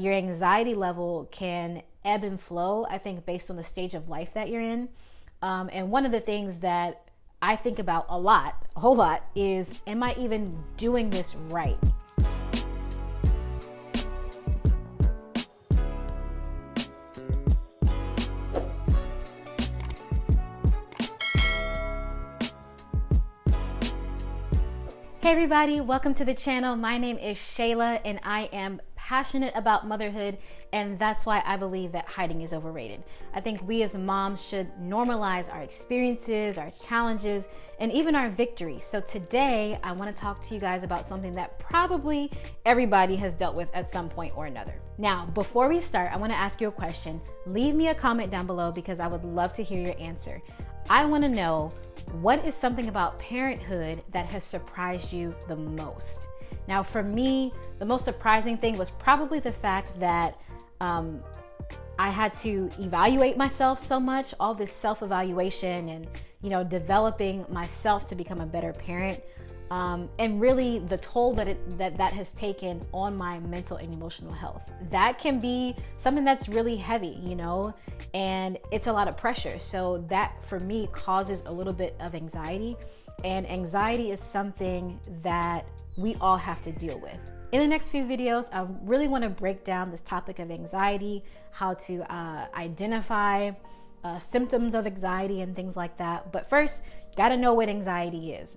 Your anxiety level can ebb and flow, I think, based on the stage of life that you're in. And one of the things that I think about a whole lot, is, am I even doing this right? Hey everybody, welcome to the channel. My name is Shayla and I am passionate about motherhood, and that's why I believe that hiding is overrated. I think we as moms should normalize our experiences, our challenges, and even our victories. So today I want to talk to you guys about something that probably everybody has dealt with at some point or another. Now, before we start, I want to ask you a question. Leave me a comment down below because I would love to hear your answer. I want to know, what is something about parenthood that has surprised you the most? Now, for me, the most surprising thing was probably the fact that I had to evaluate myself so much, all this self-evaluation and, developing myself to become a better parent. And really the toll that has taken on my mental and emotional health. That can be something that's really heavy, and it's a lot of pressure. So that for me causes a little bit of anxiety, and anxiety is something that we all have to deal with. In the next few videos, I really want to break down this topic of anxiety, how to identify symptoms of anxiety and things like that. But first, you got to know what anxiety is.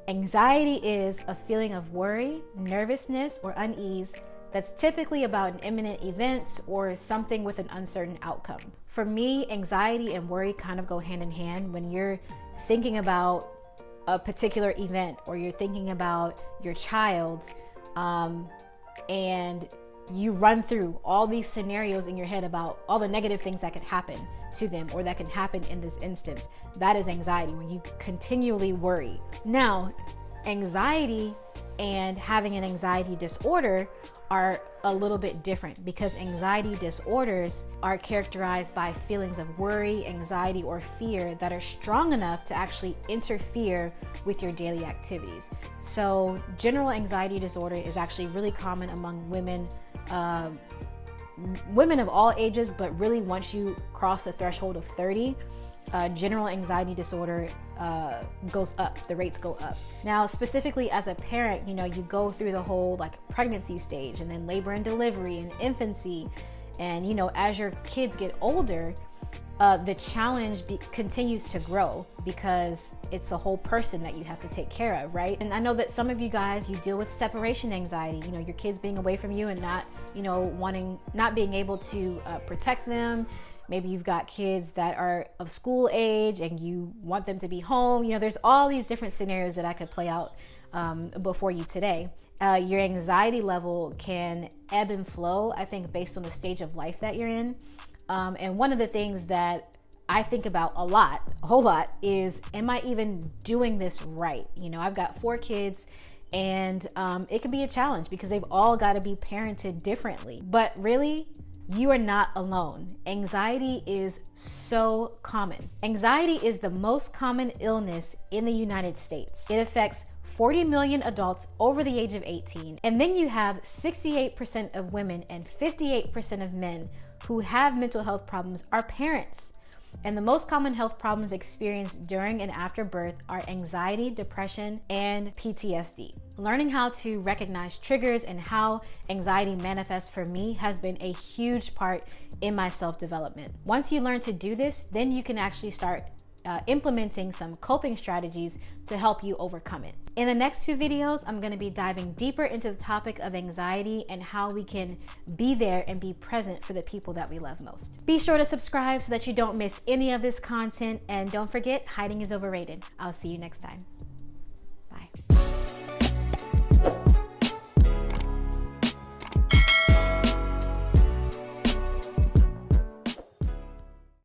Anxiety is a feeling of worry, nervousness, or unease that's typically about an imminent event or something with an uncertain outcome. For me, anxiety and worry kind of go hand in hand. When you're thinking about a particular event, or you're thinking about your child, and you run through all these scenarios in your head about all the negative things that could happen to them or that can happen in this instance. That is anxiety, when you continually worry. Now, anxiety and having an anxiety disorder are a little bit different, because anxiety disorders are characterized by feelings of worry, anxiety, or fear that are strong enough to actually interfere with your daily activities. So general anxiety disorder is actually really common among women, women of all ages, but really once you cross the threshold of 30, general anxiety disorder goes up, the rates go up. Now, specifically as a parent, you go through the whole pregnancy stage, and then labor and delivery and infancy. And, as your kids get older, the challenge continues to grow, because it's a whole person that you have to take care of, right? And I know that some of you guys, you deal with separation anxiety, your kids being away from you and not, not being able to protect them. Maybe you've got kids that are of school age and you want them to be home. There's all these different scenarios that I could play out before you today. Your anxiety level can ebb and flow, I think, based on the stage of life that you're in. And one of the things that I think about a whole lot, is, am I even doing this right? I've got 4 kids, and it can be a challenge because they've all got to be parented differently. But really, you are not alone. Anxiety is so common. Anxiety is the most common illness in the United States. It affects 40 million adults over the age of 18. And then you have 68% of women and 58% of men who have mental health problems are parents. And the most common health problems experienced during and after birth are anxiety, depression, and PTSD. Learning how to recognize triggers and how anxiety manifests for me has been a huge part in my self-development. Once you learn to do this, then you can actually start implementing some coping strategies to help you overcome it. In the next few videos, I'm going to be diving deeper into the topic of anxiety and how we can be there and be present for the people that we love most. Be sure to subscribe so that you don't miss any of this content, and don't forget, hiding is overrated. I'll see you next time.